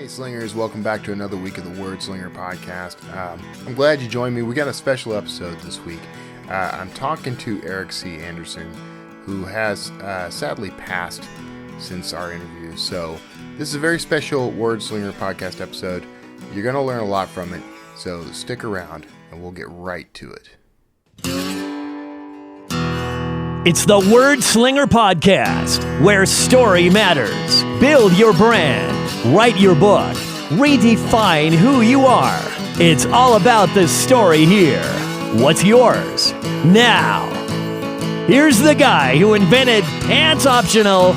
Hey Slingers, welcome back to another week of the Word Slinger podcast. I'm glad you joined me. We got a special episode this week. I'm talking to Eric C. Anderson, who has sadly passed since our interview. So this is a very special Word Slinger podcast episode. You're going to learn a lot from it, so stick around and we'll get right to it. It's the Word Slinger Podcast, where story matters. Build your brand, write your book, redefine who you are. It's all about the story here. What's yours? Now, here's the guy who invented pants optional,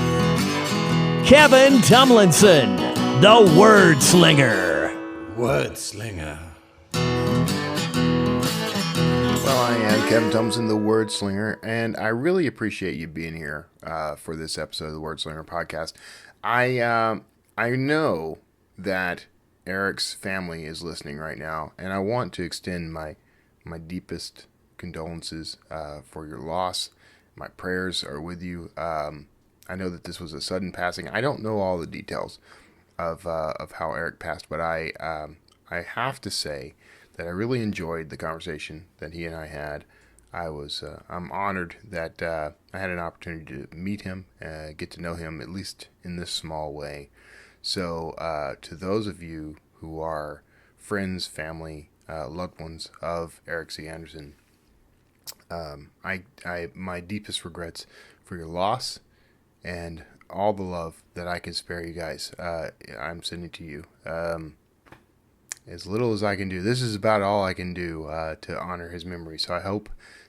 Kevin Tomlinson, the Word Slinger. Word Slinger. Well, I am Kevin Tomlinson, the Word Slinger, and I really appreciate you being here for this episode of the Word Slinger podcast. I know that Eric's family is listening right now, and I want to extend my deepest condolences for your loss. My prayers are with you. I know that this was a sudden passing. I don't know all the details of how Eric passed, but I have to say that I really enjoyed the conversation that he and I had. I'm honored that I had an opportunity to meet him, get to know him, at least in this small way. So to those of you who are friends, family, loved ones of Eric C. Anderson, my deepest regrets for your loss and all the love that I can spare you guys, I'm sending to you. As little as I can do. This is about all I can do to honor his memory. So I hope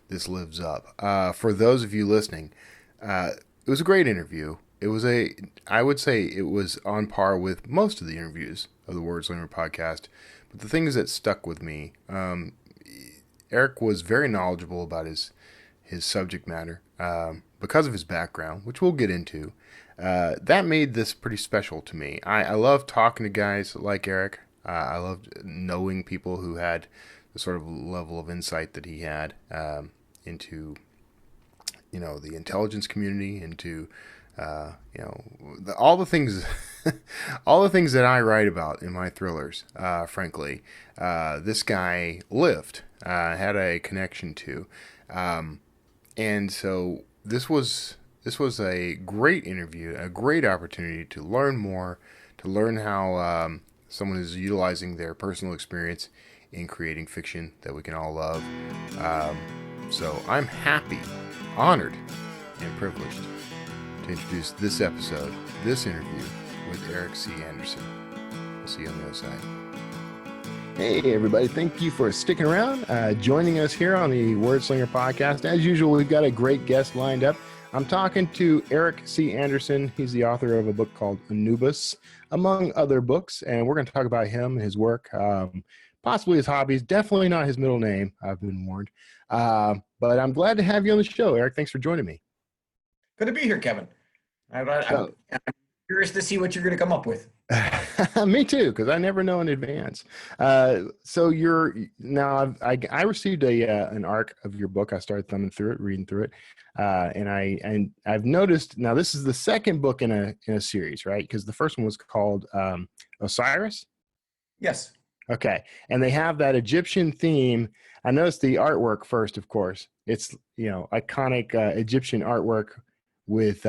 this lives up. For those of you listening, it was a great interview. I would say it was on par with most of the interviews of the Word Slinger podcast. But the things that stuck with me, Eric was very knowledgeable about his subject matter because of his background, which we'll get into. That made this pretty special to me. I love talking to guys like Eric. I loved knowing people who had the sort of level of insight that he had into, the intelligence community, into, all the things, all the things that I write about in my thrillers. Frankly, this guy lived, had a connection to, and so this was a great interview, a great opportunity to learn more, to learn how. Someone is utilizing their personal experience in creating fiction that we can all love. So I'm happy, honored, and privileged to introduce this episode, this interview with Eric C. Anderson. We'll see you on the other side. Hey, everybody. Thank you for sticking around, joining us here on the Word Slinger podcast. As usual, we've got a great guest lined up. I'm talking to Eric C. Anderson. He's the author of a book called Anubis, among other books, and we're going to talk about him, his work, possibly his hobbies, definitely not his middle name, I've been warned. But I'm glad to have you on the show, Eric. Thanks for joining me. Good to be here, Kevin. I'm curious to see what you're going to come up with. Me too, because I never know in advance. So I received an arc of your book. I started thumbing through it, reading through it, and I've noticed now this is the second book in a series, right? Because the first one was called Osiris. Yes. Okay, and they have that Egyptian theme. I noticed the artwork first, of course. It's iconic Egyptian artwork with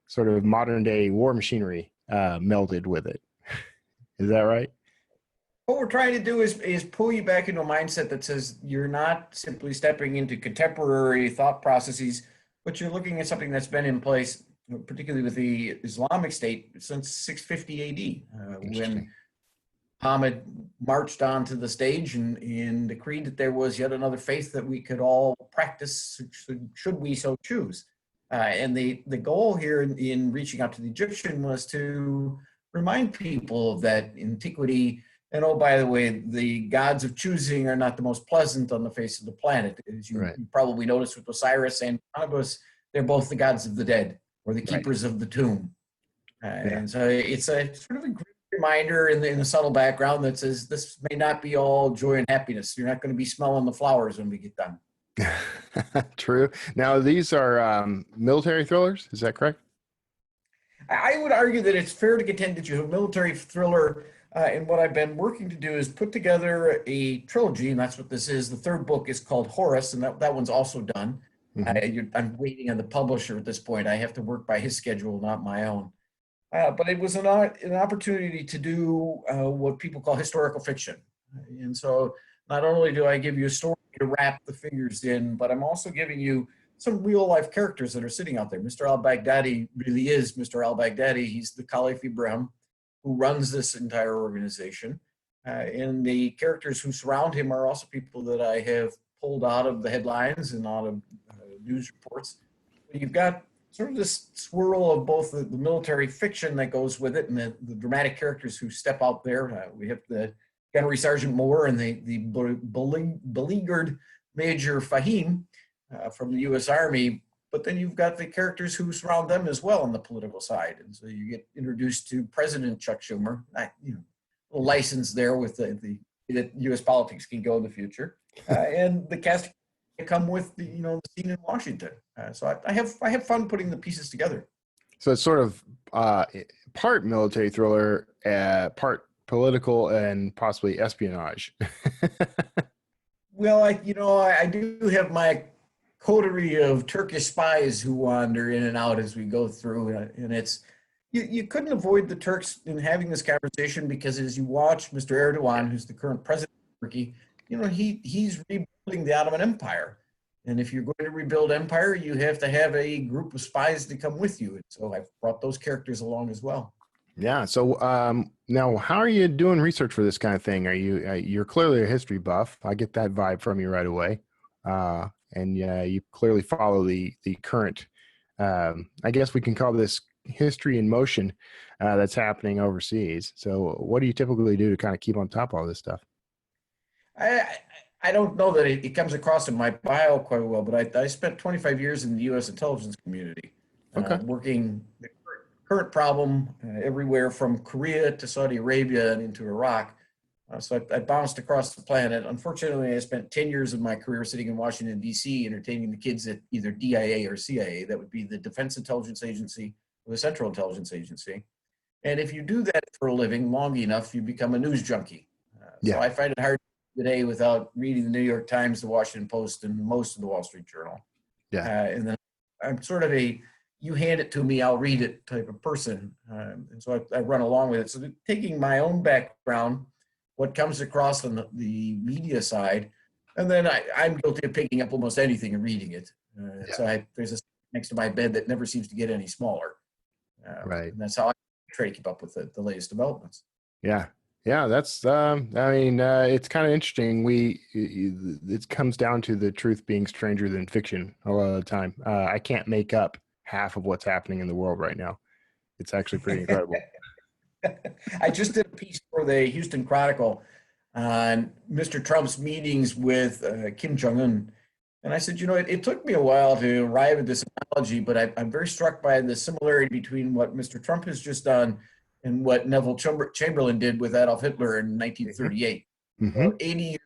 sort of modern day war machinery melded with it. Is that right? What we're trying to do is pull you back into a mindset that says you're not simply stepping into contemporary thought processes, but you're looking at something that's been in place, particularly with the Islamic State, since 650 AD, when Muhammad marched onto the stage and decreed that there was yet another faith that we could all practice should we so choose. And the goal here in reaching out to the Egyptian was to remind people that antiquity, and oh, by the way, the gods of choosing are not the most pleasant on the face of the planet. As you probably noticed with Osiris and Anubis, they're both the gods of the dead or the keepers of the tomb. And so it's a sort of a great reminder in the subtle background that says this may not be all joy and happiness. You're not going to be smelling the flowers when we get done. True. Now, these are military thrillers. Is that correct? I would argue that it's fair to contend that you have a military thriller, and what I've been working to do is put together a trilogy, and that's what this is. The third book is called Horus, and that one's also done. Hmm. I'm waiting on the publisher at this point. I have to work by his schedule, not my own. But it was an opportunity to do what people call historical fiction. And so not only do I give you a story to wrap the figures in, but I'm also giving you some real life characters that are sitting out there. Mr. al-Baghdadi really is Mr. al-Baghdadi. He's the Caliph Ibrahim who runs this entire organization. And the characters who surround him are also people that I have pulled out of the headlines and out of news reports. You've got sort of this swirl of both the military fiction that goes with it and the dramatic characters who step out there. We have the Gunnery Sergeant Moore and the beleaguered Major Fahim from the U.S. Army, but then you've got the characters who surround them as well on the political side. And so you get introduced to President Chuck Schumer, a little license there with the that U.S. politics can go in the future, and the cast come with the scene in Washington. So I have fun putting the pieces together. So it's sort of part military thriller, part political, and possibly espionage. Well, I do have my coterie of Turkish spies who wander in and out as we go through, and it's you couldn't avoid the Turks in having this conversation, because as you watch Mr. Erdogan, who's the current president of Turkey, he's rebuilding the Ottoman Empire. And if you're going to rebuild empire, you have to have a group of spies to come with you. And so I've brought those characters along as well. Yeah. So now, how are you doing research for this kind of thing? Are you're clearly a history buff. I get that vibe from you right away. And you clearly follow the current. I guess we can call this history in motion that's happening overseas. So, what do you typically do to kind of keep on top of all this stuff? I don't know that it comes across in my bio quite well, but I spent 25 years in the U.S. intelligence community, Okay. working the current problem everywhere from Korea to Saudi Arabia and into Iraq. So I bounced across the planet. Unfortunately, I spent 10 years of my career sitting in Washington, D.C., entertaining the kids at either DIA or CIA. That would be the Defense Intelligence Agency or the Central Intelligence Agency. And if you do that for a living long enough, you become a news junkie. Yeah. So I find it hard today without reading the New York Times, the Washington Post, and most of the Wall Street Journal. Yeah. And then I'm sort of you hand it to me, I'll read it type of person. And so I run along with it. So taking my own background, what comes across on the media side, and then I'm guilty of picking up almost anything and reading it. So there's a next to my bed that never seems to get any smaller. Right. And that's how I try to keep up with the latest developments. Yeah. Yeah, that's. It's kind of interesting. It comes down to the truth being stranger than fiction a lot of the time. I can't make up half of what's happening in the world right now. It's actually pretty incredible. I just did a piece for the Houston Chronicle on Mr. Trump's meetings with Kim Jong-un. And I said, it took me a while to arrive at this analogy, but I'm very struck by the similarity between what Mr. Trump has just done and what Neville Chamberlain did with Adolf Hitler in 1938. Mm-hmm. So 80 years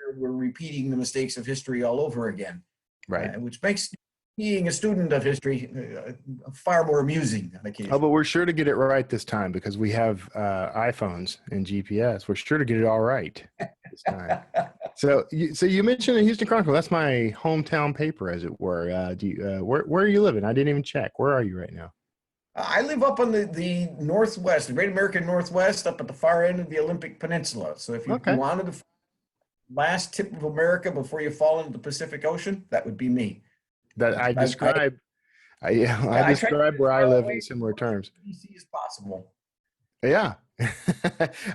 later, we're repeating the mistakes of history all over again. Right. Which makes being a student of history far more amusing on occasion. Oh, but we're sure to get it right this time because we have iPhones and GPS. We're sure to get it all right this time. So you mentioned the Houston Chronicle. That's my hometown paper, as it were. Where are you living? I didn't even check. Where are you right now? I live up on the Northwest, the Great American Northwest, up at the far end of the Olympic Peninsula. So if you wanted to find the last tip of America before you fall into the Pacific Ocean, that would be me. That I describe. I describe where I live in similar terms. DC as possible. Yeah.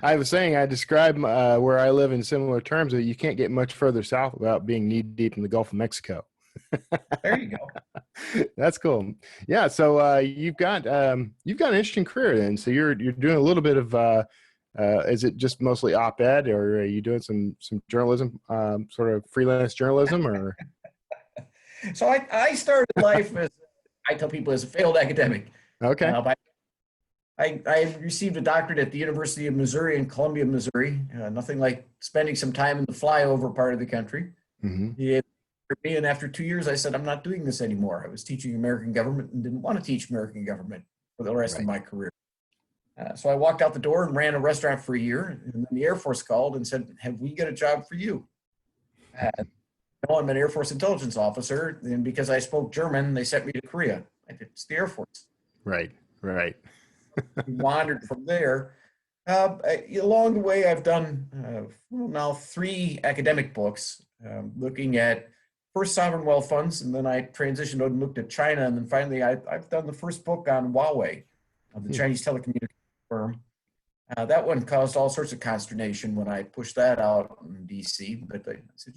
I was saying I describe where I live in similar terms, that you can't get much further south without being knee deep in the Gulf of Mexico. There you go. That's cool. Yeah. So you've got an interesting career then. So you're doing a little bit of is it just mostly op-ed, or are you doing some journalism, sort of freelance journalism, or? So I started life as, I tell people, as a failed academic. Okay. I received a doctorate at the University of Missouri in Columbia, Missouri. Nothing like spending some time in the flyover part of the country. Mm-hmm. And after 2 years, I said, I'm not doing this anymore. I was teaching American government and didn't want to teach American government for the rest of Right. my career. So I walked out the door and ran a restaurant for a year, and then the Air Force called and said, "Have we got a job for you?" Uh, no, I'm an Air Force intelligence officer, and because I spoke German, they sent me to Korea. I did, it's the Air Force. Right. Right. We wandered from there. Along the way, I've done now 3 academic books looking at first sovereign wealth funds, and then I transitioned and looked at China, and then finally I've done the first book on Huawei, the Chinese telecommunications firm. That one caused all sorts of consternation when I pushed that out in DC, but I said,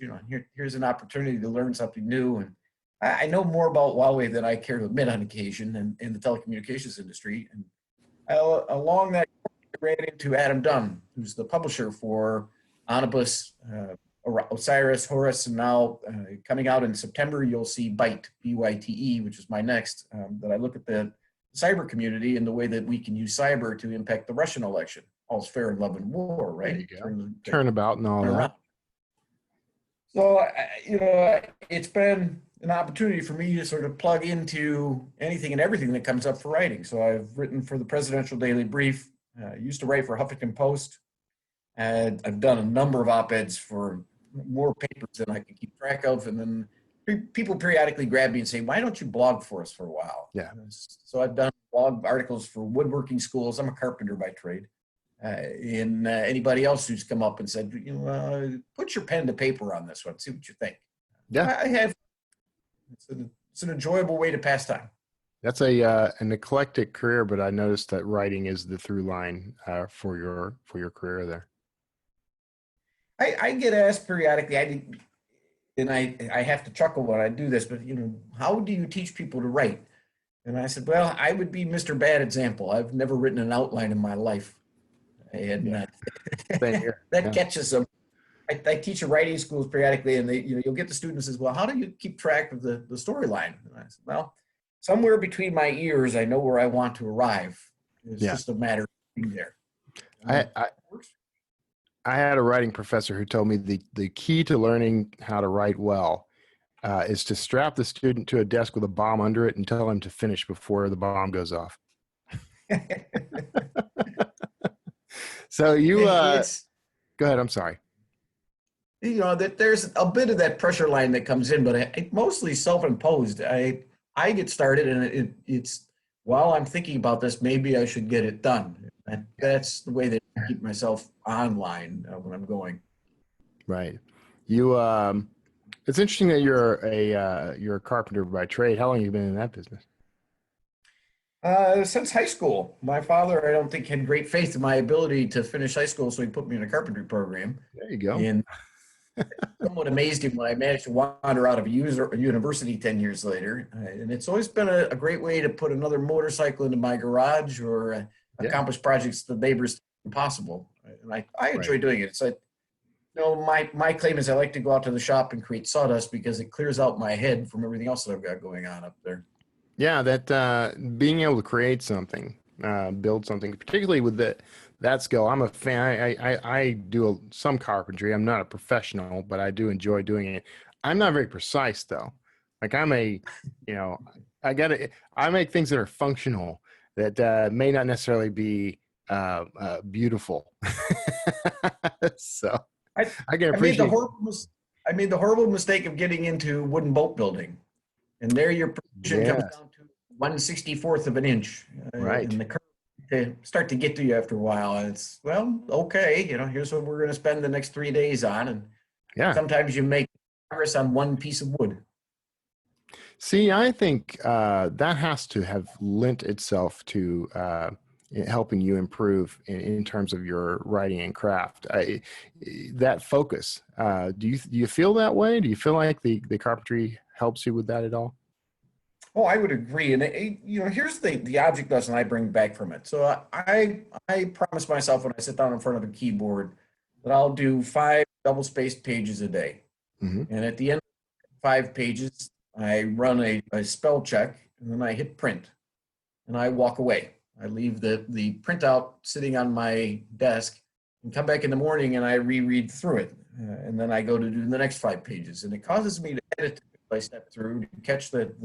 here's an opportunity to learn something new, and I know more about Huawei than I care to admit on occasion, and in the telecommunications industry. And along that, I ran into Adam Dunn, who's the publisher for Omnibus, Osiris, Horus, and now coming out in September, you'll see Byte, B-Y-T-E, which is my next, that I look at the cyber community and the way that we can use cyber to impact the Russian election. All's fair in love and war, right? There you go. Turnabout and all that. So, it's been an opportunity for me to sort of plug into anything and everything that comes up for writing. So I've written for the Presidential Daily Brief, used to write for Huffington Post, and I've done a number of op-eds for more papers than I can keep track of. And then people periodically grab me and say, "Why don't you blog for us for a while?" Yeah. So I've done blog articles for woodworking schools. I'm a carpenter by trade. And anybody else who's come up and said, put your pen to paper on this one, see what you think. Yeah. I have. It's an enjoyable way to pass time. That's an eclectic career, but I noticed that writing is the through line for your career there. I get asked periodically, and I have to chuckle when I do this, but how do you teach people to write? And I said, well, I would be Mr. Bad Example. I've never written an outline in my life. And that catches them. I teach at writing schools periodically, and you'll get the students as well. How do you keep track of the storyline? And I said, well, somewhere between my ears, I know where I want to arrive. It's just a matter of being there. I had a writing professor who told me the key to learning how to write well is to strap the student to a desk with a bomb under it and tell him to finish before the bomb goes off. So go ahead. I'm sorry. That there's a bit of that pressure line that comes in, but it's mostly self-imposed. I get started, and it's while I'm thinking about this, maybe I should get it done. And that's the way that I keep myself online when I'm going. Right. It's interesting that you're a carpenter by trade. How long have you been in that business? Since high school. My father, I don't think, had great faith in my ability to finish high school, so he put me in a carpentry program. There you go. And somewhat amazed him when I managed to wander out of a university 10 years later. And it's always been a great way to put another motorcycle into my garage or accomplish projects that neighbors think impossible. And I enjoy doing it. It's like, my claim is I like to go out to the shop and create sawdust because it clears out my head from everything else that I've got going on up there. Yeah, that being able to create something, build something, particularly with that skill. I'm a fan. I do some carpentry. I'm not a professional, but I do enjoy doing it. I'm not very precise though. Like I make things that are functional that may not necessarily be beautiful. So I can appreciate. I made the horrible mistake of getting into wooden boat building. And there your precision comes down to 1/64th of an inch. Right. And the curve they start to get to you after a while. And it's, well, okay, here's what we're going to spend the next 3 days on. And sometimes you make progress on one piece of wood. See, I think that has to have lent itself to helping you improve in terms of your writing and craft. That focus. Do you feel that way? Do you feel like the carpentry helps you with that at all? Oh, I would agree. And here's the object lesson I bring back from it. So I promise myself when I sit down in front of a keyboard that I'll do 5 double-spaced pages a day. Mm-hmm. And at the end of 5 pages, I run a spell check, and then I hit print, and I walk away. I leave the printout sitting on my desk and come back in the morning and I reread through it. And then I go to do the next 5 pages. And it causes me to edit I step through to catch the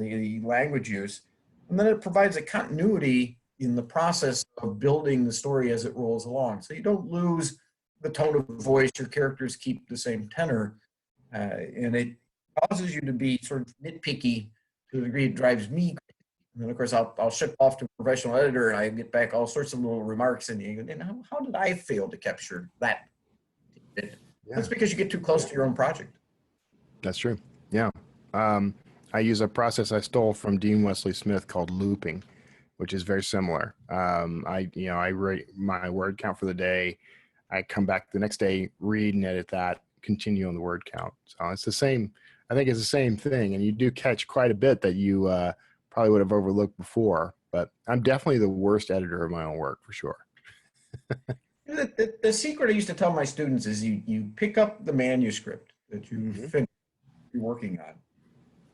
language use. And then it provides a continuity in the process of building the story as it rolls along. So you don't lose the tone of voice, your characters keep the same tenor, and it causes you to be sort of nitpicky to the degree it drives me crazy. And then, of course, I'll ship off to a professional editor, and I get back all sorts of little remarks, and you go, how did I fail to capture that? Yeah. That's because you get too close to your own project. That's true. Yeah. I use a process I stole from Dean Wesley Smith called looping, which is very similar. I write my word count for the day. I come back the next day, read and edit that, continue on the word count. So it's the same. I think it's the same thing. And you do catch quite a bit that you probably would have overlooked before. But I'm definitely the worst editor of my own work for sure. The secret I used to tell my students is you pick up the manuscript that you finish you're working on.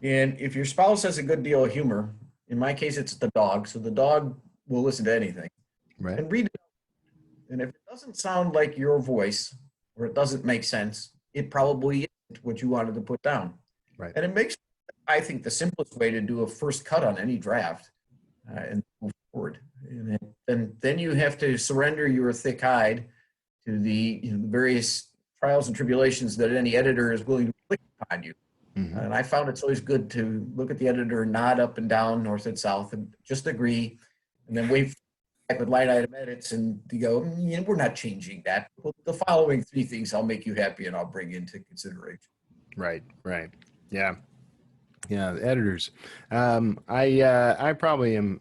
And if your spouse has a good deal of humor, in my case, it's the dog. So the dog will listen to anything. Right. And read it. And if it doesn't sound like your voice or it doesn't make sense, it probably isn't what you wanted to put down. Right. And it makes, I think, the simplest way to do a first cut on any draft and move forward. And then you have to surrender your thick hide to the various trials and tribulations that any editor is willing to put upon you. Mm-hmm. And I found it's always good to look at the editor, nod up and down, north and south, and just agree, and then wait back with line item edits, and you go, we're not changing that. Well, the following 3 things I'll make you happy, and I'll bring into consideration. Right. Yeah. The editors. I probably am.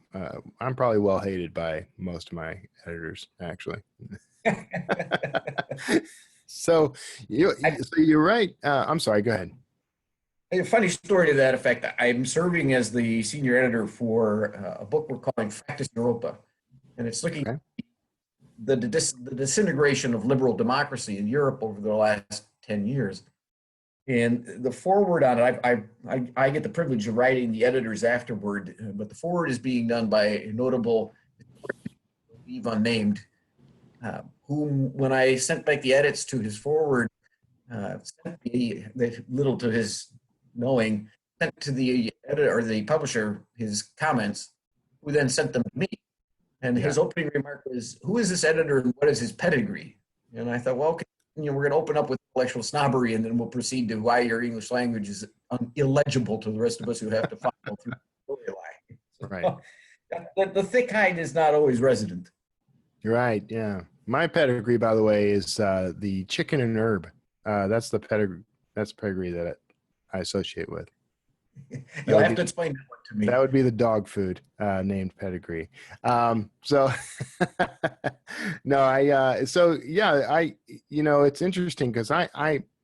I'm probably well hated by most of my editors, actually. So you're right. I'm sorry. Go ahead. A funny story to that effect. I'm serving as the senior editor for a book we're calling Practice Europa, and it's looking at the disintegration of liberal democracy in Europe over the last 10 years. And the foreword on it, I get the privilege of writing the editors afterward, but the foreword is being done by a notable, leave unnamed, whom, when I sent back the edits to his foreword, sent me, little to his knowing, sent to the editor or the publisher his comments, who then sent them to me. And his opening remark was, "Who is this editor and what is his pedigree?" And I thought, well, okay, we're going to open up with intellectual snobbery, and then we'll proceed to why your English language is illegible to the rest of us who have to follow through the storyline. So, right. The thick hide is not always resident. You're right. Yeah. My pedigree, by the way, is the chicken and herb. That's the pedigree. That's the pedigree that I associate with. You'll have to explain that one to me. That would be the dog food named pedigree. So no, it's interesting because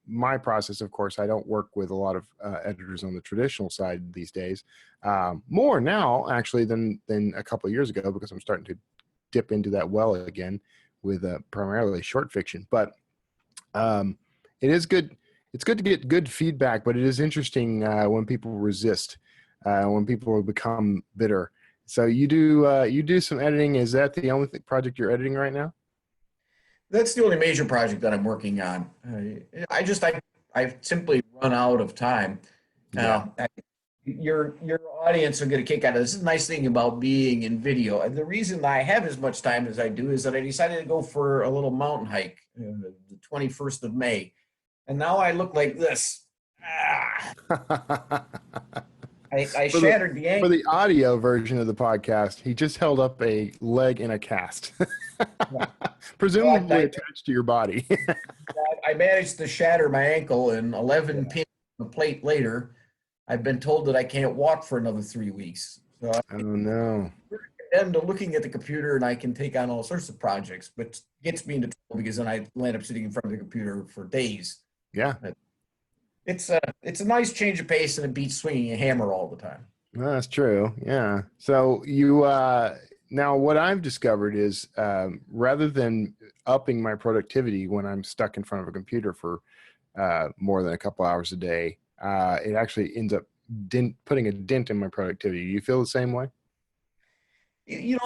my process, of course, I don't work with a lot of editors on the traditional side these days. More now, actually, than a couple of years ago, because I'm starting to dip into that well again with primarily short fiction. But it is good. It's good to get good feedback, but it is interesting when people resist, when people become bitter. So you do some editing. Is that the only project you're editing right now? That's the only major project that I'm working on. I simply run out of time. Your audience will get a kick out of this. This is a nice thing about being in video. And the reason I have as much time as I do is that I decided to go for a little mountain hike the 21st of May. And now I look like this. I shattered the ankle. For the audio version of the podcast, he just held up a leg in a cast, presumably attached to your body. I managed to shatter my ankle, and 11 pins on the plate later, I've been told that I can't walk for another 3 weeks. So oh, no. I'm looking at the computer, and I can take on all sorts of projects, but gets me into trouble because then I land up sitting in front of the computer for days. Yeah. It's a nice change of pace, and it beats swinging a hammer all the time. Well, that's true. Yeah. So you now what I've discovered is rather than upping my productivity when I'm stuck in front of a computer for more than a couple hours a day, it actually ends up putting a dent in my productivity. Do you feel the same way? You're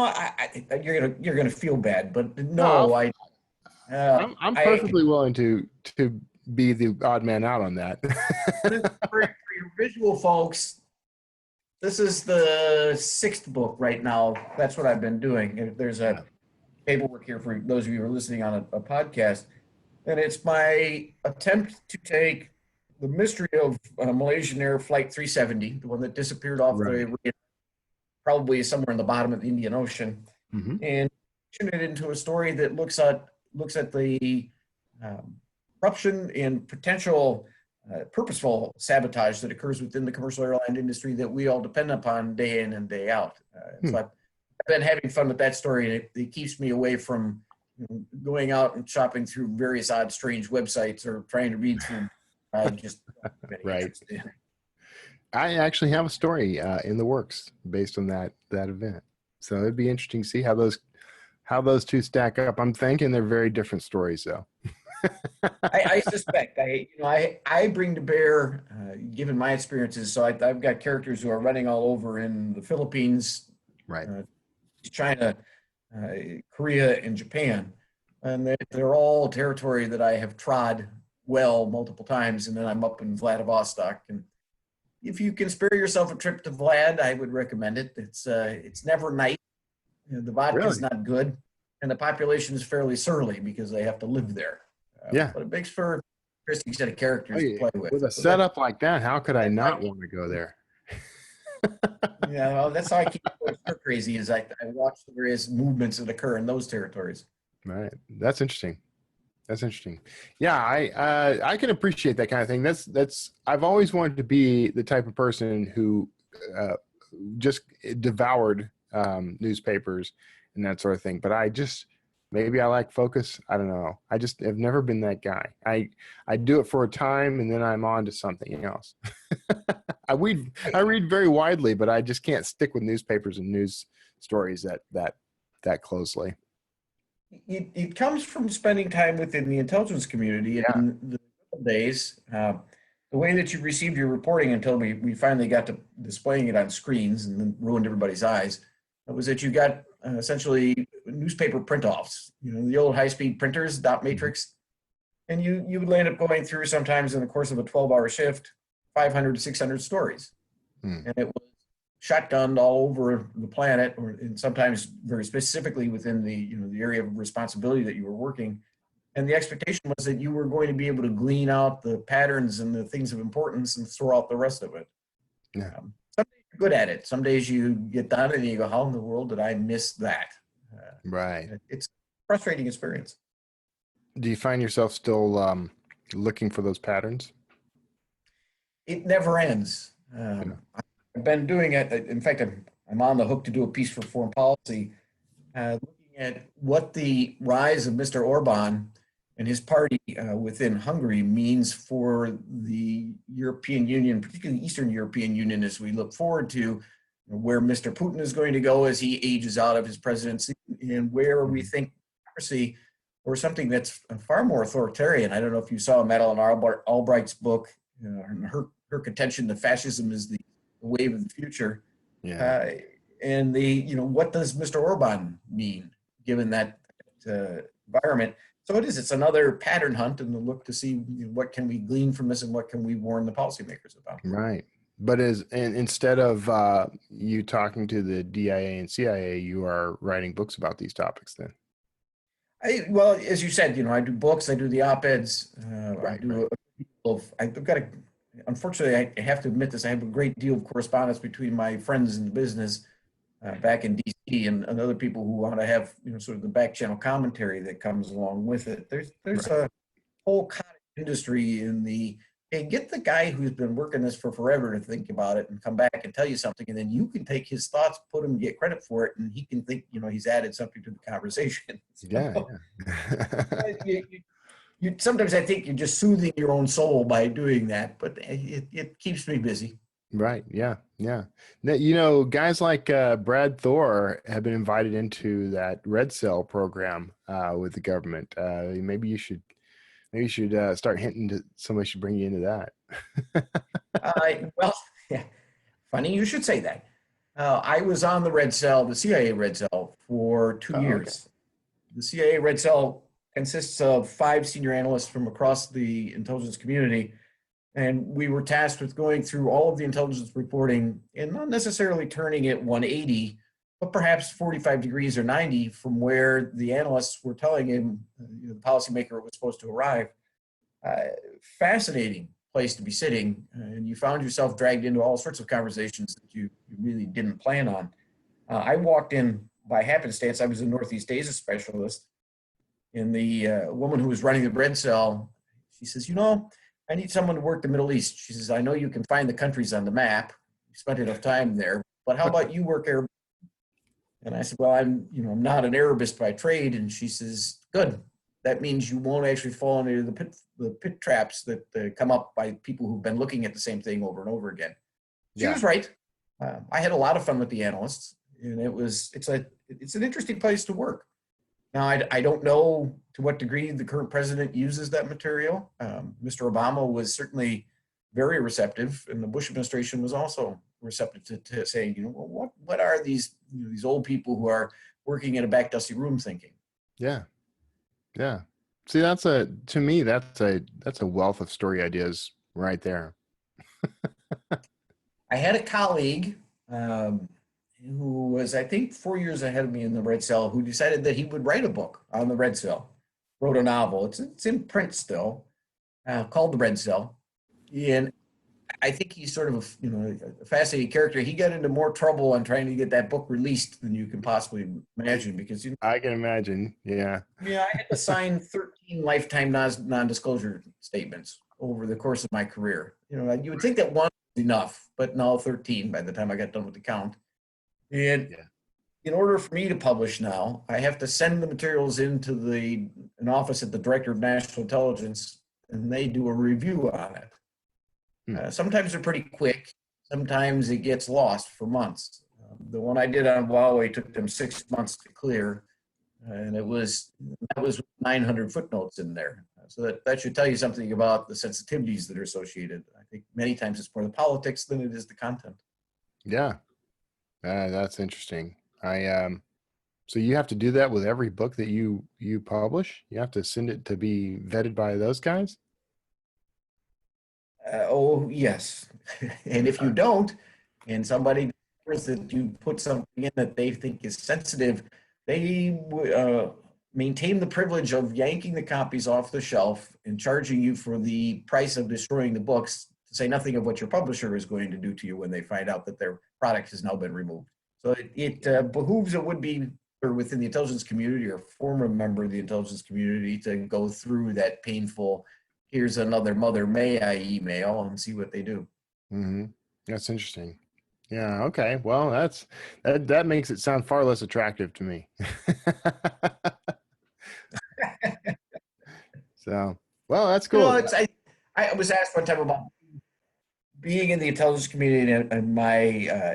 gonna feel bad, but no, I'm perfectly willing to be the odd man out on that. For your visual folks, This is the sixth book right now. That's what I've been doing. And there's a paperwork here for those of you who are listening on a podcast. And it's my attempt to take the mystery of Malaysian Air Flight 370, the one that disappeared off Right. the probably somewhere in the bottom of the Indian Ocean, Mm-hmm. and turn it into a story that looks at the corruption and potential purposeful sabotage that occurs within the commercial airline industry that we all depend upon day in and day out. So I've been having fun with that story, and it keeps me away from going out and shopping through various odd, strange websites or trying to read through. I just don't have any Right. interest in. I actually have a story in the works based on that event. So it'd be interesting to see how those two stack up. I'm thinking they're very different stories, though. I suspect I bring to bear, given my experiences. So I've got characters who are running all over in the Philippines, Right. China, Korea, and Japan, and they're all territory that I have trod well multiple times. And then I'm up in Vladivostok, and if you can spare yourself a trip to Vlad, I would recommend it. It's never nice. The vodka is not good, and the population is fairly surly because they have to live there. But it makes for an interesting set of characters to play with. With a setup like that, how could I not want to go there? Yeah, well, that's how I keep going stir crazy. Is I watch the various movements that occur in those territories. Right. That's interesting. Yeah, I can appreciate that kind of thing. That's I've always wanted to be the type of person who just devoured newspapers and that sort of thing. But maybe I lack focus. I don't know. I just have never been that guy. I do it for a time and then I'm on to something else. I read very widely, but I just can't stick with newspapers and news stories that closely. It comes from spending time within the intelligence community in the days. The way that you received your reporting until we finally got to displaying it on screens and then ruined everybody's eyes, was that you got essentially newspaper print-offs, the old high-speed printers, dot matrix, and you would end up going through sometimes in the course of a 12-hour shift, 500 to 600 stories. And it was shotgunned all over the planet, and sometimes very specifically within the the area of responsibility that you were working. And the expectation was that you were going to be able to glean out the patterns and the things of importance and throw out the rest of it. Yeah. Some days you're good at it. Some days you get done and you go, how in the world did I miss that? Right. It's a frustrating experience. Do you find yourself still looking for those patterns? It never ends. I've been doing it. In fact, I'm on the hook to do a piece for Foreign Policy, looking at what the rise of Mr. Orban and his party within Hungary means for the European Union, particularly Eastern European Union, as we look forward to where Mr. Putin is going to go as he ages out of his presidency, and where we think democracy or something that's far more authoritarian. I don't know if you saw Madeleine Albright's book, her contention that fascism is the wave of the future. Yeah. And what does Mr. Orban mean given that environment? So it's another pattern hunt and the look to see what can we glean from this and what can we warn the policymakers about. Right. But instead of you talking to the DIA and CIA, you are writing books about these topics then? Well, as you said, I do books, I do the op-eds, Right, I've got unfortunately, I have to admit this, I have a great deal of correspondence between my friends in the business back in DC and other people who want to have, sort of the back channel commentary that comes along with it. There's a whole cottage industry in hey, get the guy who's been working this for forever to think about it and come back and tell you something, and then you can take his thoughts, put him, get credit for it, and he can think, he's added something to the conversation. Sometimes I think you're just soothing your own soul by doing that, but it keeps me busy. Right. Yeah. Now, guys like Brad Thor have been invited into that Red Cell program with the government. Maybe you should start hinting to somebody should bring you into that. Well, yeah, funny you should say that. I was on the Red Cell, the CIA Red Cell, for 2 years. Okay. The CIA Red Cell consists of 5 senior analysts from across the intelligence community And we were tasked with going through all of the intelligence reporting and not necessarily turning it 180, but perhaps 45 degrees or 90 from where the analysts were telling him, the policymaker was supposed to arrive. Fascinating place to be sitting. And you found yourself dragged into all sorts of conversations that you really didn't plan on. I walked in by happenstance. I was a Northeast Asia specialist. And the woman who was running the red cell, she says, I need someone to work the Middle East. She says, I know you can find the countries on the map. You spent enough time there, but how about you work Arab? And I said, well, I'm not an Arabist by trade. And she says, good. That means you won't actually fall into the pit traps that come up by people who've been looking at the same thing over and over again. She was right. I had a lot of fun with the analysts, and it's an interesting place to work. Now, I don't know to what degree the current president uses that material. Mr. Obama was certainly very receptive, and the Bush administration was also receptive to saying, what are these old people who are working in a back dusty room thinking? Yeah. Yeah. See, to me, that's a wealth of story ideas right there. I had a colleague who was, I think, 4 years ahead of me in the red cell, who decided that he would write a book on the red cell, wrote a novel. It's in print still, called The Red Cell. And I think he's sort of a fascinating character. He got into more trouble on trying to get that book released than you can possibly imagine, because I can imagine. Yeah. I had to sign 13 lifetime non-disclosure statements over the course of my career. You would think that one was enough, but no, 13 by the time I got done with the count. And in order for me to publish now, I have to send the materials into an office at the Director of National Intelligence, and they do a review on it. Sometimes they're pretty quick. Sometimes it gets lost for months. The one I did on Huawei took them 6 months to clear, and that was 900 footnotes in there. So that should tell you something about the sensitivities that are associated. I think many times it's more the politics than it is the content. Yeah, that's interesting. So you have to do that with every book that you publish? You have to send it to be vetted by those guys? Oh, yes. And if you don't, and somebody discovers that you put something in that they think is sensitive, they maintain the privilege of yanking the copies off the shelf and charging you for the price of destroying the books, to say nothing of what your publisher is going to do to you when they find out that their product has now been removed. So it behooves a would-be or within the intelligence community or former member of the intelligence community to go through that painful, here's another Mother May I email, and see what they do. Mm-hmm. That's interesting. Yeah. Okay. Well, that makes it sound far less attractive to me. So, well, that's cool. I was asked one time about being in the intelligence community, and my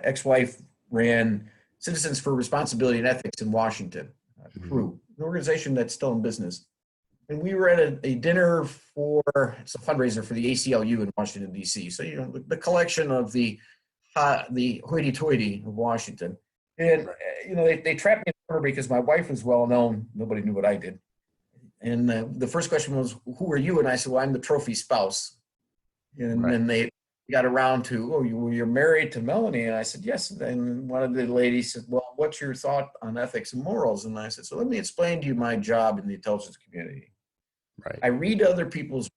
ex-wife ran Citizens for Responsibility and Ethics in Washington, CREW, an organization that's still in business. And we were at a dinner it's a fundraiser for the ACLU in Washington, D.C. So, the collection of the hoity-toity of Washington. And, they trapped me in the corner because my wife was well known. Nobody knew what I did. And the first question was, who are you? And I said, well, I'm the trophy spouse. And then they got around to, you're married to Melanie? And I said, yes. And one of the ladies said, well, what's your thought on ethics and morals? And I said, so let me explain to you my job in the intelligence community. Right. I read other people's,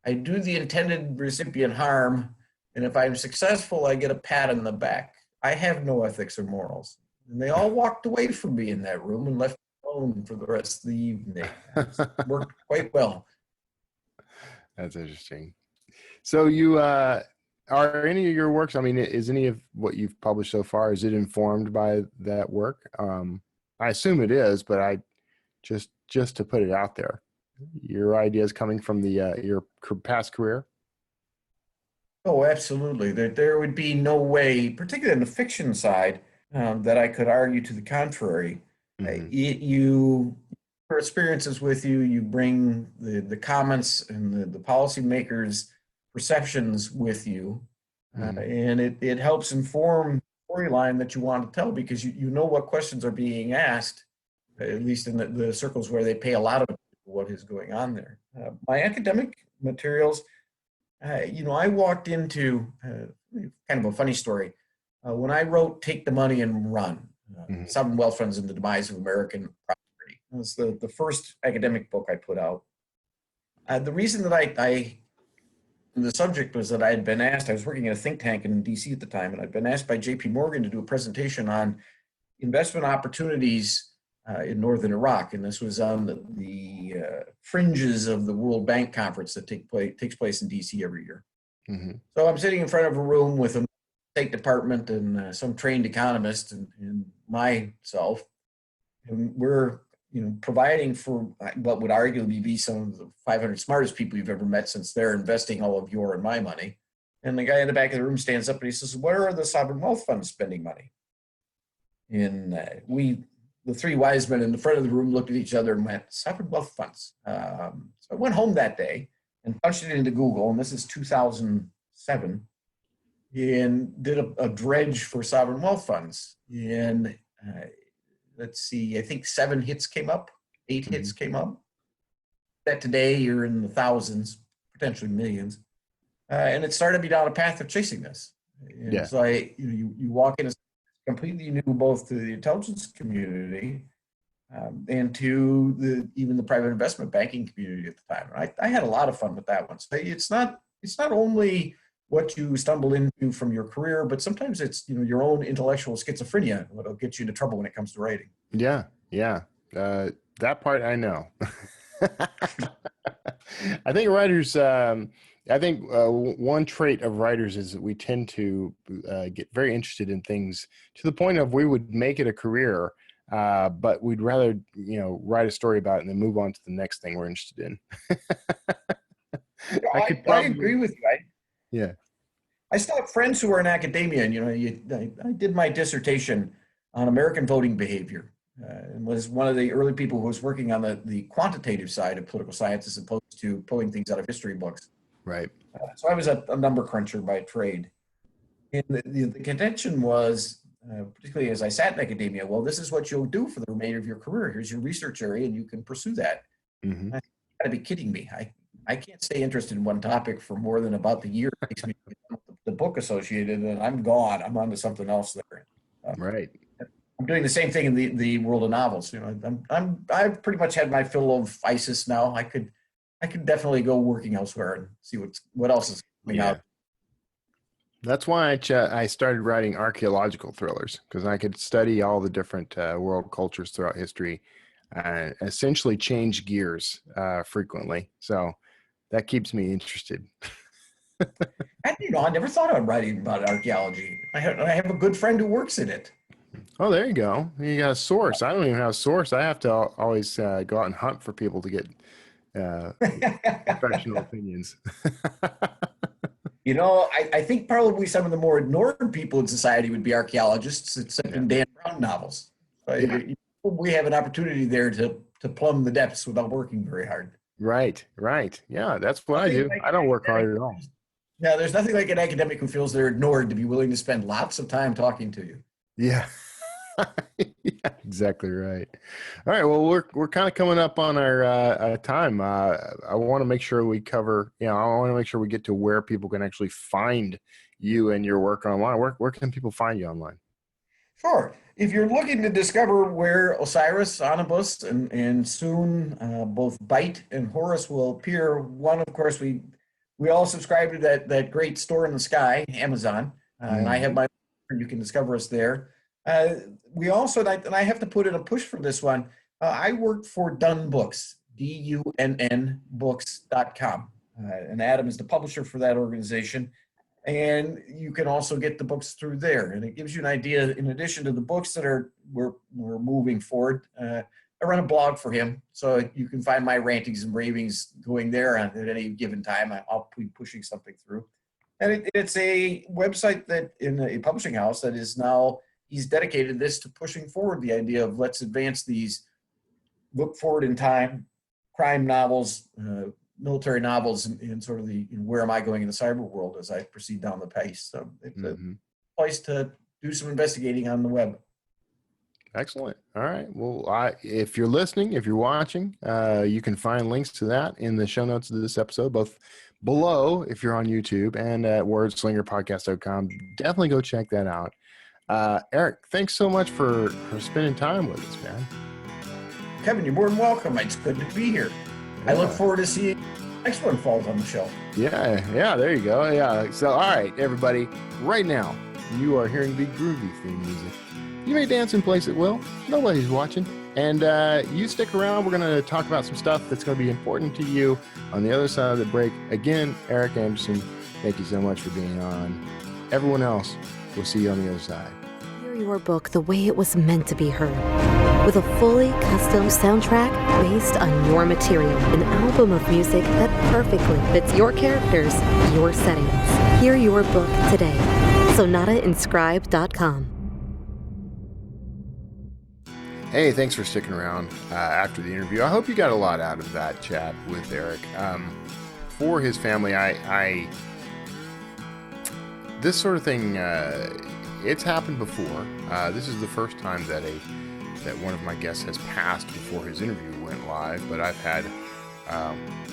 I do the intended recipient harm, and if I'm successful, I get a pat on the back. I have no ethics or morals. And they all walked away from me in that room and left me alone for the rest of the evening. It worked quite well. That's interesting. So are any of your works, is any of what you've published so far, is it informed by that work? I assume it is, but I just to put it out there, your ideas coming from your past career? Oh, absolutely. There would be no way, particularly on the fiction side, that I could argue to the contrary. Your experiences with you bring the comments and the policymakers' perceptions with you, and it helps inform the storyline that you want to tell, because you know what questions are being asked, at least in the circles where they pay a lot of attention to what is going on there. My academic materials, I walked into kind of a funny story. When I wrote Take the Money and Run, Sovereign Wealth Funds and the Demise of American Prosperity, it was the first academic book I put out. The reason that the subject was that I had been asked, I was working at a think tank in DC at the time, and I'd been asked by JP Morgan to do a presentation on investment opportunities in northern Iraq. And this was on the fringes of the World Bank Conference that takes place in DC every year. So I'm sitting in front of a room with a State Department and some trained economist and myself, and we're providing for what would arguably be some of the 500 smartest people you've ever met, since they're investing all of your and my money. And the guy in the back of the room stands up and he says, "Where are the sovereign wealth funds spending money?" And the three wise men in the front of the room looked at each other and went, "Sovereign wealth funds." So I went home that day and punched it into Google, and this is 2007, and did a dredge for sovereign wealth funds. And let's see, I think 7 hits came up, 8 hits came up. That today you're in the thousands, potentially millions. And it started me down a path of chasing this. And so you walk in as completely new both to the intelligence community and to even the private investment banking community at the time. I had a lot of fun with that one. So it's not only what you stumble into from your career, but sometimes it's your own intellectual schizophrenia that'll get you into trouble when it comes to writing. Yeah. That part I know. I think writers. One trait of writers is that we tend to get very interested in things to the point of we would make it a career, but we'd rather write a story about it and then move on to the next thing we're interested in. I agree with you. Yeah. I still have friends who are in academia, and I did my dissertation on American voting behavior, and was one of the early people who was working on the quantitative side of political science as opposed to pulling things out of history books. Right. So I was a number cruncher by trade. And the contention was, particularly as I sat in academia, well, this is what you'll do for the remainder of your career. Here's your research area, and you can pursue that. You got to be kidding me. I can't stay interested in one topic for more than about the year it takes me to get the book associated, and I'm gone. I'm on to something else there. Right. I'm doing the same thing in the world of novels. I've pretty much had my fill of ISIS now. I could definitely go working elsewhere and see what else is coming out. That's why I started writing archaeological thrillers, because I could study all the different world cultures throughout history and essentially change gears frequently. So that keeps me interested. I never thought of writing about archaeology. I have a good friend who works in it. Oh, there you go. You got a source. I don't even have a source. I have to always go out and hunt for people to get professional opinions. I think probably some of the more ignored people in society would be archaeologists, except in Dan Brown novels. You probably have an opportunity there to plumb the depths without working very hard. Right. Yeah, that's what I do. I don't work hard at all. Yeah, there's nothing like an academic who feels they're ignored to be willing to spend lots of time talking to you. Yeah. Yeah, exactly right. All right. Well, we're kind of coming up on our time. I want to make sure we cover. I want to make sure we get to where people can actually find you and your work online. Where can people find you online? Sure. If you're looking to discover where Osiris, Onibus, and soon both Byte and Horus will appear, one, of course, we all subscribe to that great store in the sky, Amazon, and I have my. You can discover us there. We also, and I have to put in a push for this one, I work for Dunn Books, DUNN books.com. And Adam is the publisher for that organization. And you can also get the books through there. And it gives you an idea, in addition to the books that we're moving forward, I run a blog for him. So you can find my rantings and ravings going there at any given time. I'll be pushing something through. And it's a website that in a publishing house that is now, he's dedicated this to pushing forward the idea of let's advance these look forward in time, crime novels, military novels, and sort of the where am I going in the cyber world as I proceed down the pace. So it's a place to do some investigating on the web. Excellent. All right. Well, if you're listening, if you're watching, you can find links to that in the show notes of this episode, both below if you're on YouTube and at wordslingerpodcast.com. Definitely go check that out. Eric, thanks so much for spending time with us, man. Kevin, you're more than welcome. It's good to be here. Yeah. I look forward to seeing the next one falls on the shelf. Yeah, there you go. Yeah. So, all right, everybody, right now, you are hearing the groovy theme music. You may dance in place at will. Nobody's watching. And you stick around. We're going to talk about some stuff that's going to be important to you on the other side of the break. Again, Eric Anderson, thank you so much for being on. Everyone else, we'll see you on the other side. Hear your book the way it was meant to be heard. With a fully custom soundtrack based on your material. An album of music that perfectly fits your characters, your settings. Hear your book today. SonataInscribe.com. Hey, thanks for sticking around after the interview. I hope you got a lot out of that chat with Eric. For his family, I this sort of thing, it's happened before. This is the first time that one of my guests has passed before his interview went live, but I've had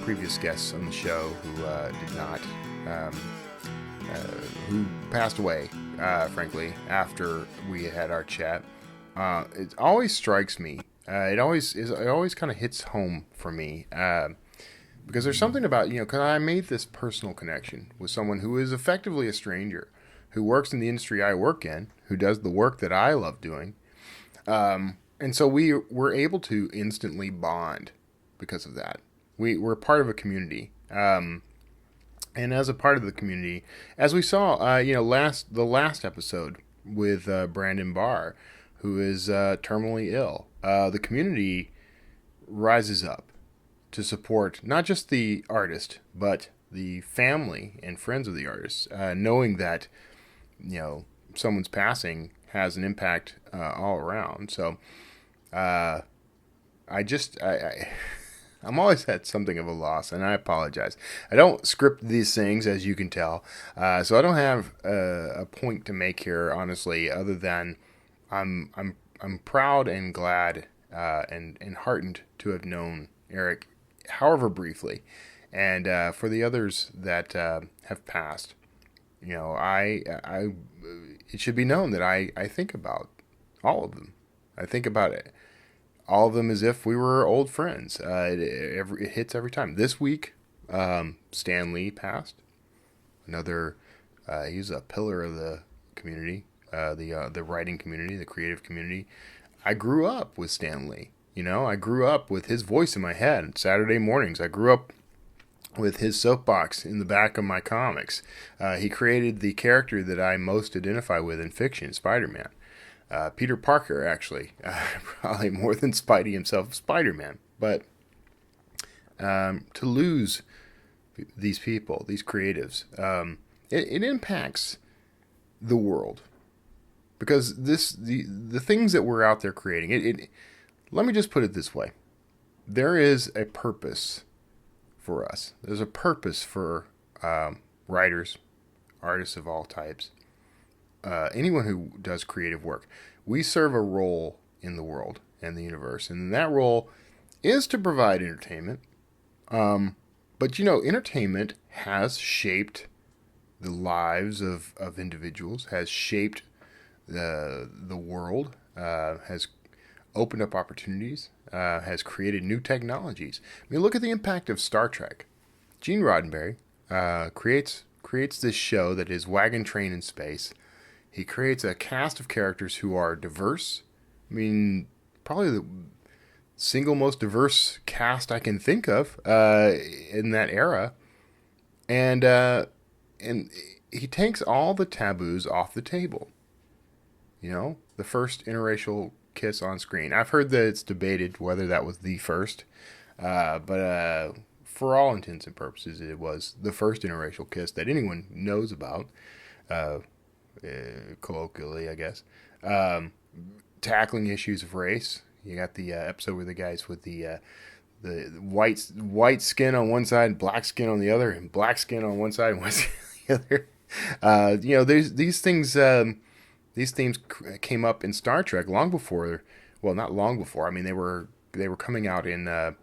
previous guests on the show who did not, who passed away, frankly, after we had our chat. It always strikes me. It always kind of hits home for me because there's something about, because I made this personal connection with someone who is effectively a stranger, who works in the industry I work in, who does the work that I love doing. And so we were able to instantly bond because of that. We're part of a community. And as a part of the community, as we saw, the last episode with Brandon Barr, who is terminally ill, the community rises up to support not just the artist, but the family and friends of the artist, knowing that, someone's passing has an impact all around. So I'm always at something of a loss, and I apologize. I don't script these things, as you can tell, so I don't have a point to make here, honestly, other than I'm proud and glad and heartened to have known Eric, however briefly, and for the others that have passed, it should be known that I think about all of them. I think about it, all of them, as if we were old friends. It hits every time. This week, Stan Lee passed. Another, he's a pillar of the community. The writing community, the creative community. I grew up with Stan Lee. I grew up with his voice in my head Saturday mornings. I grew up with his soapbox in the back of my comics. He created the character that I most identify with in fiction, Spider-Man. Peter Parker, actually. Probably more than Spidey himself, Spider-Man. But to lose these people, these creatives, it impacts the world. Because the things that we're out there creating, let me just put it this way. There is a purpose for us. There's a purpose for writers, artists of all types, anyone who does creative work. We serve a role in the world and the universe, and that role is to provide entertainment. But entertainment has shaped the lives of individuals, has shaped the world, has opened up opportunities, has created new technologies. I mean, look at the impact of Star Trek. Gene Roddenberry creates this show that is Wagon Train in Space. He creates a cast of characters who are diverse. I mean, probably the single most diverse cast I can think of in that era. And he takes all the taboos off the table. The first interracial kiss on screen. I've heard that it's debated whether that was the first, but for all intents and purposes, it was the first interracial kiss that anyone knows about, colloquially, I guess. Tackling issues of race. You got the episode where the guys with the white skin on one side, black skin on the other, and black skin on one side and white skin on the other. There's these things. These themes came up in Star Trek long before. Well, not long before. I mean, they were coming out in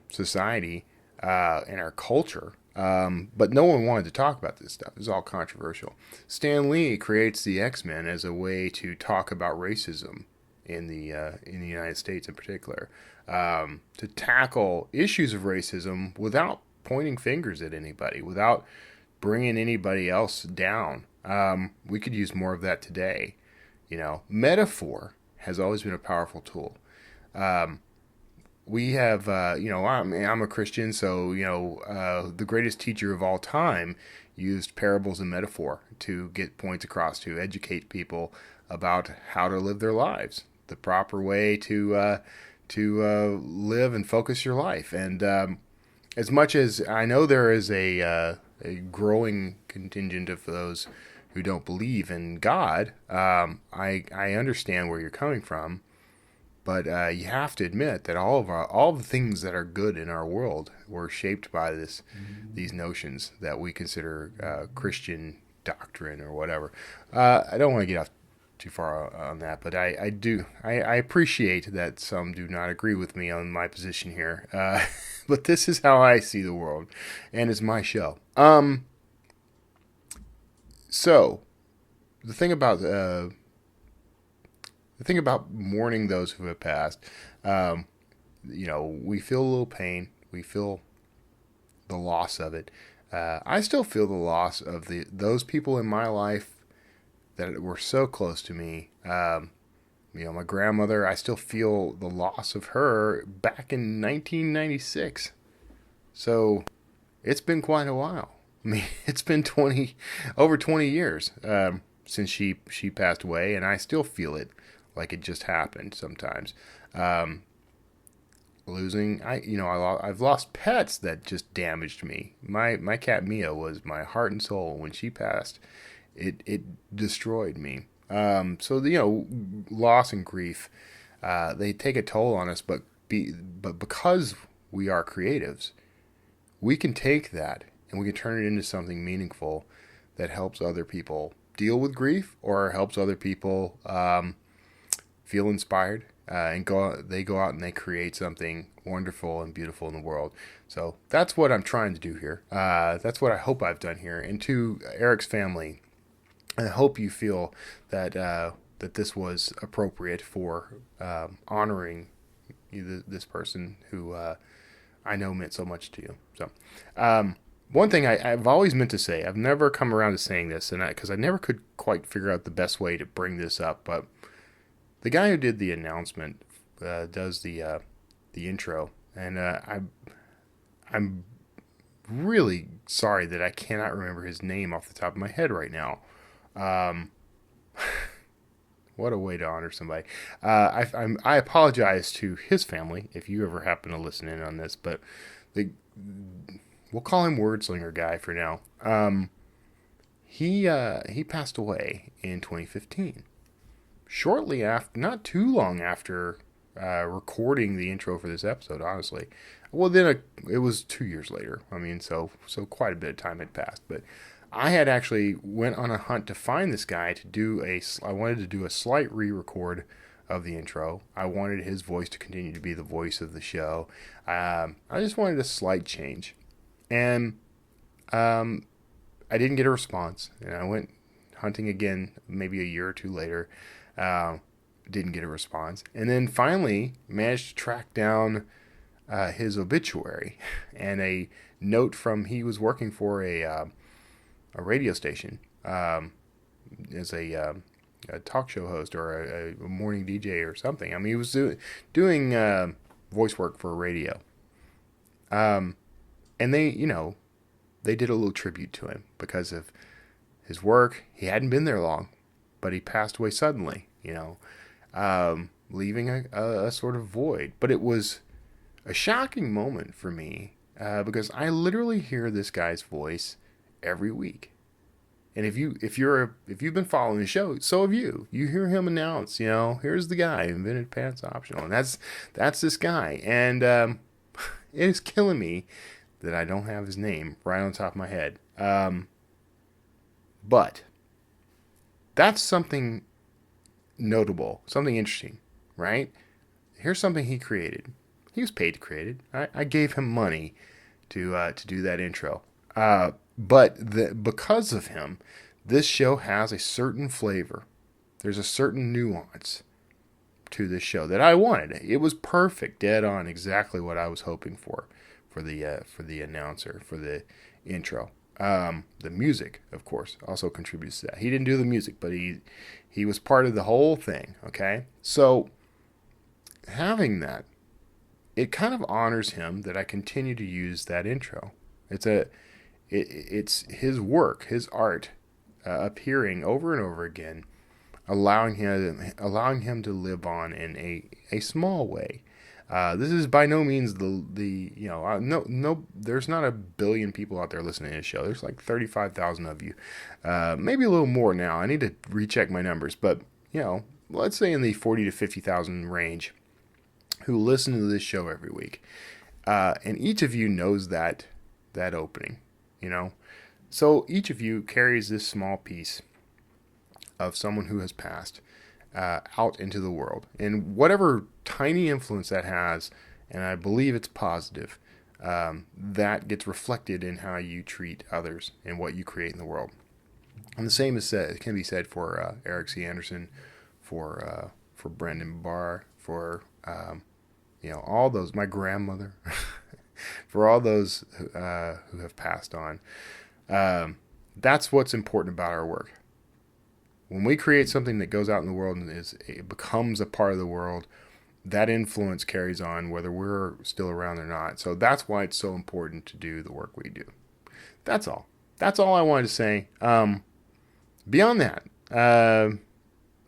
society, in our culture, But no one wanted to talk about this stuff. It was all controversial. Stan Lee creates the X-Men as a way to talk about racism in the United States in particular, to tackle issues of racism without pointing fingers at anybody, without bringing anybody else down. We could use more of that today. Metaphor has always been a powerful tool. We have, I'm a Christian, so, the greatest teacher of all time used parables and metaphor to get points across, to educate people about how to live their lives, the proper way to live and focus your life. And as much as I know there is a growing contingent of those who don't believe in God, I understand where you're coming from. But you have to admit that all the things that are good in our world were shaped by these notions that we consider Christian doctrine or whatever. I don't want to get off too far on that, but I appreciate that some do not agree with me on my position here. But this is how I see the world, and it's my show. So the thing about mourning those who have passed, we feel a little pain. We feel the loss of it. I still feel the loss of those people in my life that were so close to me. My grandmother, I still feel the loss of her back in 1996. So it's been quite a while. I mean, it's been over 20 years since she passed away, and I still feel it like it just happened sometimes. I've lost pets that just damaged me. My cat Mia was my heart and soul. When she passed, it destroyed me. So loss and grief, they take a toll on us, but because we are creatives, we can take that and we can turn it into something meaningful that helps other people deal with grief, or helps other people feel inspired, and they go out and they create something wonderful and beautiful in the world. So that's what I'm trying to do here. That's what I hope I've done here. And to Eric's family, I hope you feel that that this was appropriate for honoring this person who I know meant so much to you. So one thing I've always meant to say, I've never come around to saying this, and because I never could quite figure out the best way to bring this up, but the guy who did the announcement does the intro, and I'm really sorry that I cannot remember his name off the top of my head right now. What a way to honor somebody. I apologize to his family if you ever happen to listen in on this, but we'll call him Wordslinger Guy for now. He passed away in 2015. Shortly after, not too long after recording the intro for this episode, honestly. Well, then it was 2 years later. I mean, so quite a bit of time had passed. But I had actually went on a hunt to find this guy I wanted to do a slight re-record of the intro. I wanted his voice to continue to be the voice of the show. I just wanted a slight change. And I didn't get a response. And I went hunting again maybe a year or two later. Didn't get a response. And then finally managed to track down his obituary and a note from he was working for a radio station as a talk show host or a morning DJ or something. I mean, he was doing voice work for radio. And they did a little tribute to him because of his work. He hadn't been there long, but he passed away suddenly, leaving a sort of void. But it was a shocking moment for me because I literally hear this guy's voice every week. And if you've been following the show, so have you. You hear him announce, here's the guy who invented pants optional, and that's this guy. And it is killing me that I don't have his name right on top of my head. But that's something notable, something interesting, right? Here's something he created. He was paid to create it. I gave him money to do that intro. Because of him, this show has a certain flavor. There's a certain nuance to this show that I wanted. It was perfect, dead on, exactly what I was hoping for the announcer, for the intro. The music, of course, also contributes to that. He didn't do the music, but he was part of the whole thing. Okay, so having that, it kind of honors him that I continue to use that intro. It's his work, his art, appearing over and over again, allowing him to live on in a small way. This is by no means no, there's not a billion people out there listening to this show. There's like 35,000 of you, maybe a little more now. I need to recheck my numbers, but let's say in the 40 to 50,000 range who listen to this show every week, and each of you knows that opening, so each of you carries this small piece of someone who has passed out into the world, and whatever tiny influence that has, and I believe it's positive, that gets reflected in how you treat others and what you create in the world. And the same can be said for Eric C. Anderson, for Brendan Barr, for all those, my grandmother, for all those who have passed on. That's what's important about our work. When we create something that goes out in the world and it becomes a part of the world, that influence carries on whether we're still around or not. So that's why it's so important to do the work we do. That's all. That's all I wanted to say. Beyond that,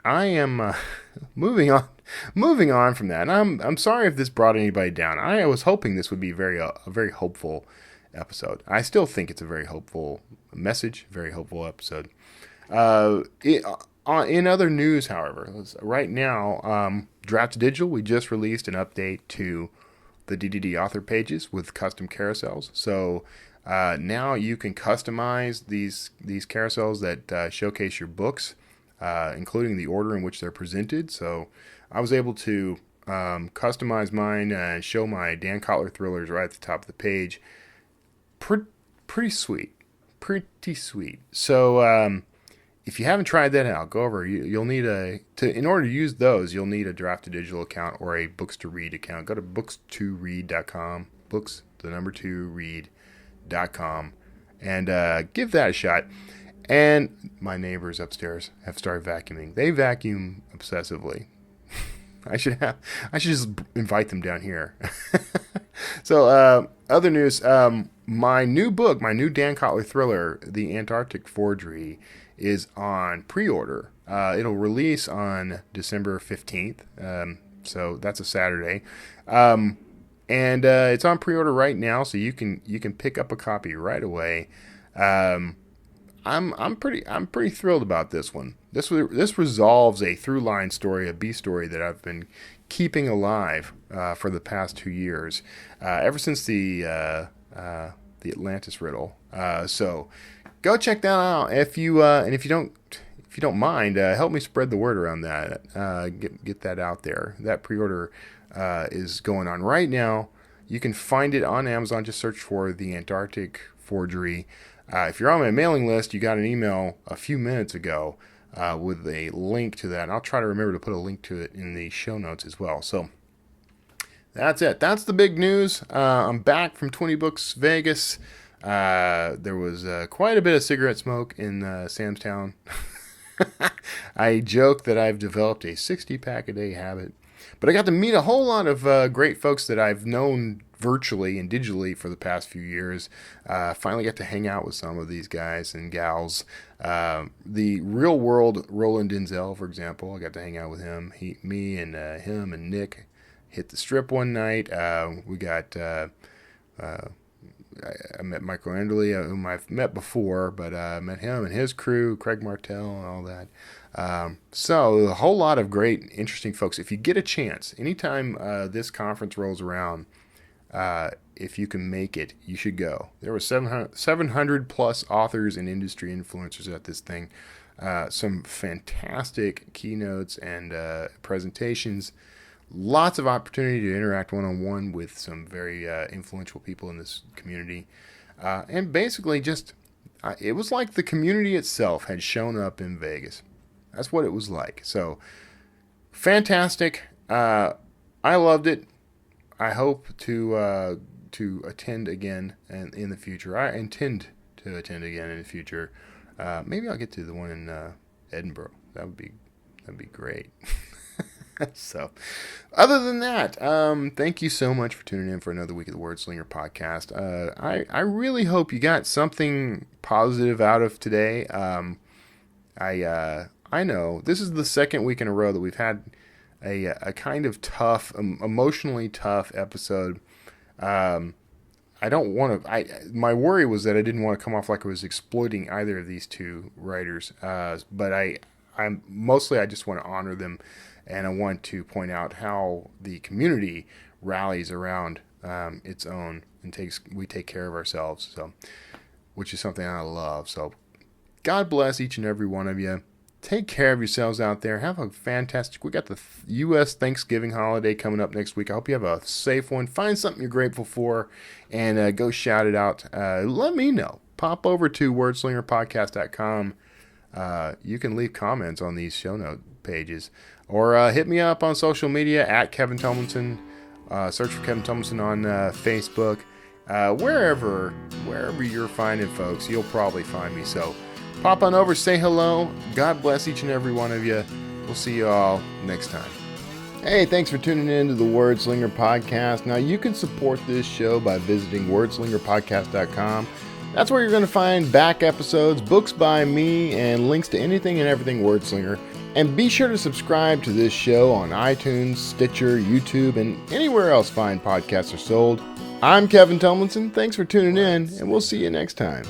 I am moving on from that. And I'm sorry if this brought anybody down. I was hoping this would be a very hopeful episode. I still think it's a very hopeful message, very hopeful episode. In other news, however, right now, Draft Digital, we just released an update to the DDD author pages with custom carousels. So now you can customize these carousels that showcase your books, including the order in which they're presented. So I was able to customize mine and show my Dan Kotler thrillers right at the top of the page. Pretty sweet. So if you haven't tried that out, go over. You'll need in order to use those, you'll need a Draft Digital account or a Books to Read account. Go to books2read.com, books, the number 2, read.com, and give that a shot. And my neighbors upstairs have started vacuuming. They vacuum obsessively. I should just invite them down here. So, other news, my new book, my new Dan Kotler thriller, The Antarctic Forgery, is on pre-order. It'll release on December 15th. So that's a Saturday. And it's on pre-order right now, so you can pick up a copy right away. I'm pretty thrilled about this one. This resolves a through line story, a B story that I've been keeping alive for the past 2 years, ever since the Atlantis riddle. So go check that out if you don't mind. Help me spread the word around that. Get that out there. That pre-order is going on right now. You can find it on Amazon. Just search for The Antarctic Forgery. If you're on my mailing list, you got an email a few minutes ago with a link to that. And I'll try to remember to put a link to it in the show notes as well. So that's it. That's the big news. I'm back from 20 Books Vegas. There was quite a bit of cigarette smoke in Sam's Town. I joke that I've developed a 60-pack a day habit. But I got to meet a whole lot of great folks that I've known virtually and digitally for the past few years. Finally got to hang out with some of these guys and gals. The real world Roland Denzel, for example, I got to hang out with him. Me and him and Nick hit the strip one night. We got... I met Michael Anderley, whom I've met before, but I met him and his crew, Craig Martell and all that. So a whole lot of great, interesting folks. If you get a chance, anytime this conference rolls around, if you can make it, you should go. There were 700 plus authors and industry influencers at this thing. Some fantastic keynotes and presentations. Lots of opportunity to interact one-on-one with some very influential people in this community. and basically just, it was like the community itself had shown up in Vegas. That's what it was like. So, fantastic. I loved it. I hope to attend again in the future. I intend to attend again in the future. Maybe I'll get to the one in Edinburgh. That'd be great. So, other than that, thank you so much for tuning in for another week of the Word Slinger podcast. I really hope you got something positive out of today. I know this is the second week in a row that we've had a kind of tough, emotionally tough episode. I don't want to. My worry was that I didn't want to come off like I was exploiting either of these two writers. But I just want to honor them, and I want to point out how the community rallies around its own and we take care of ourselves. So, which is something I love. So, God bless each and every one of you. Take care of yourselves out there. Have a fantastic. We got the U.S. Thanksgiving holiday coming up next week. I hope you have a safe one. Find something you're grateful for, and go shout it out. Let me know. Pop over to wordslingerpodcast.com. You can leave comments on these show note pages, or hit me up on social media at Kevin Tomlinson. Search for Kevin Tomlinson on Facebook. Wherever you're finding folks, you'll probably find me. So pop on over, say hello. God bless each and every one of you. We'll see you all next time. Hey, thanks for tuning in to the Word Slinger podcast. Now, you can support this show by visiting wordslingerpodcast.com. That's where you're going to find back episodes, books by me, and links to anything and everything Word Slinger. And be sure to subscribe to this show on iTunes, Stitcher, YouTube, and anywhere else fine podcasts are sold. I'm Kevin Tomlinson. Thanks for tuning in, and we'll see you next time.